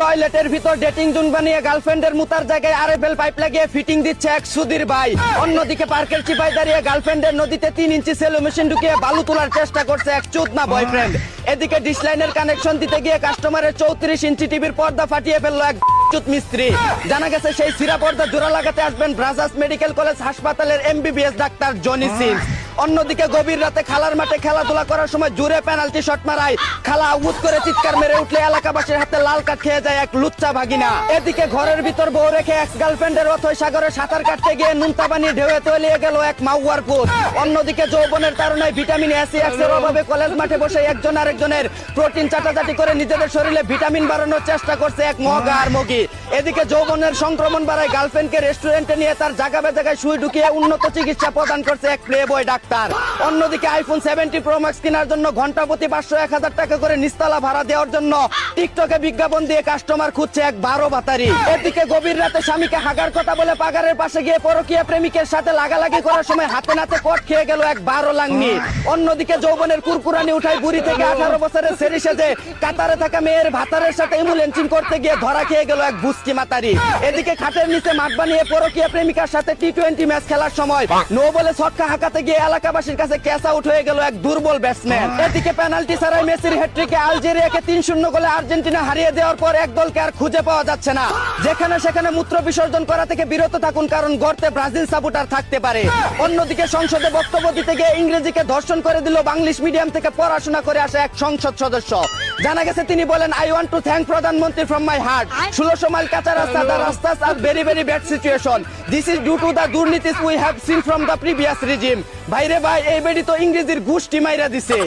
টয়লেটের ভিতর dating zone বানিয়ে গার্লফ্রেন্ডের মুতার জায়গায় আরএফএল পাইপ লাগিয়ে ফিটিং দিচ্ছে এক সুধীর ভাই। অন্যদিকে পার্কের চিপায় দাঁড়িয়ে গার্লফ্রেন্ডের নদীতে 3 ইঞ্চি সেলো মেশিন ঢুকিয়ে বালু তোলার চেষ্টা করছে এক চোদনা বয়ফ্রেন্ড। এদিকে ডিশ লাইনের কানেকশন দিতে গিয়ে কাস্টমারের 34 ইঞ্চি টিভির পর্দা ফাটিয়ে ফেললো এক চুত মিস্ত্রি। জানা গেছে সেই সিরা পর্দা জোড়া লাগাতে আসবেন ব্রাজার্স মেডিকেল কলেজ হাসপাতালের এমবিবিএস ডাক্তার জনি সিং। অন্যদিকে গভীর রাতে খেলার মাঠে খেলাধুলা করার সময় জোরে পেনাল্টি শট মারায় খালা আউট করে চিৎকার মেরে উঠলে এলাকাবাসীর হাতে লাল কার্ড খেয়ে যায় এক লুচ্চা ভাগিনা। এদিকে ঘরের ভিতর বউ রেখে এক্স গার্লফ্রেন্ডের অথই সাগরে সাঁতার কাটতে গিয়ে নুনতা পানি ঢেউয়ে তলিয়ে গেল এক মাউয়ার পুত। অন্যদিকে যৌবনের তাড়নায় ভিটামিন এসিএক্স এর অভাবে কলেজ মাঠে বসে একজন আরেকজনের প্রোটিন চাটাচাটি করে নিজেদের শরীরে ভিটামিন বাড়ানোর চেষ্টা করছে এক মগা আর মগি। এদিকে যৌবনের সংক্রমণ বাড়ায় গার্লফ্রেন্ডকে রেস্টুরেন্টে নিয়ে তার জায়গা জায়গায় সুই ঢুকিয়ে উন্নত চিকিৎসা প্রদান করছে এক প্লে বয় ডাক্তার। অন্যদিকে আইফোন 70 প্রো ম্যাক্স কেনার জন্য ঘন্টা প্রতি 500-1000 টাকা করে নিস্তালা ভাড়া দেওয়ার জন্য টিকটকে বিজ্ঞাপন দিয়ে কাস্টমার খুঁজছে এক 12 বাতারি। এদিকে গভীর রাতে স্বামীকে হাগার কথা বলে পাগারের পাশে গিয়ে পরকীয়া প্রেমিকের সাথে লাগালাগি করার সময় হাতে নাতে কট খেয়ে গেল এক 12 লাংনি। অন্যদিকে যৌবনের কুরকুরানি উঠায় বুড়ি থেকে 18 বছরের সেরি সেজে কাতারে থাকা মেয়ের ভাতারের সাথে এমুলেন্সিং করতে গিয়ে ধরা খেয়ে গেল এক বুস্কি মাতারি। এদিকে খাটের নিচে মাঠ বানিয়ে পরকীয়া প্রেমিকার সাথে টি20 ম্যাচ খেলার সময় নো বলে ছক্কা হাঁকাতে গিয়ে এলাকাবাসীর কাছে ক্যাচ আউট হয়ে গেল এক দুর্বল ব্যাটসম্যান। এদিকে পেনাল্টি ছাড়াই মেসির হ্যাট্রিকে আলজেরিয়াকে 3-0 গোলে আর্জেন্টিনা হারিয়ে দেওয়ার পর এক দলকে আর খুঁজে পাওয়া যাচ্ছে না। যেখানে সেখানে মূত্র বিসর্জন করা থেকে বিরত থাকুন, কারণ গর্তে ব্রাজিল সাপোর্টার থাকতে পারে। অন্যদিকে সংসদে বক্তব্য দিতে গিয়ে ইংরেজিকে ধর্ষণ করে দিল বাংলিশ মিডিয়াম থেকে পড়াশোনা করে আসা এক সংসদ সদস্য। জানা গেছে তিনি বলেন, আই ওয়ান্ট টু থ্যাংক প্রধানমন্ত্রী ফ্রম মাই হার্ট। 1600 মাইল কাঁচা রাস্তা, দ্য রাস্তাস are very very bad situation. This is due to the দুর্নীতিস we have seen from the previous regime. ভাইরে ভাই, এই বেডি তো ইংরেজির গুষ্টি মাইরা দিছে।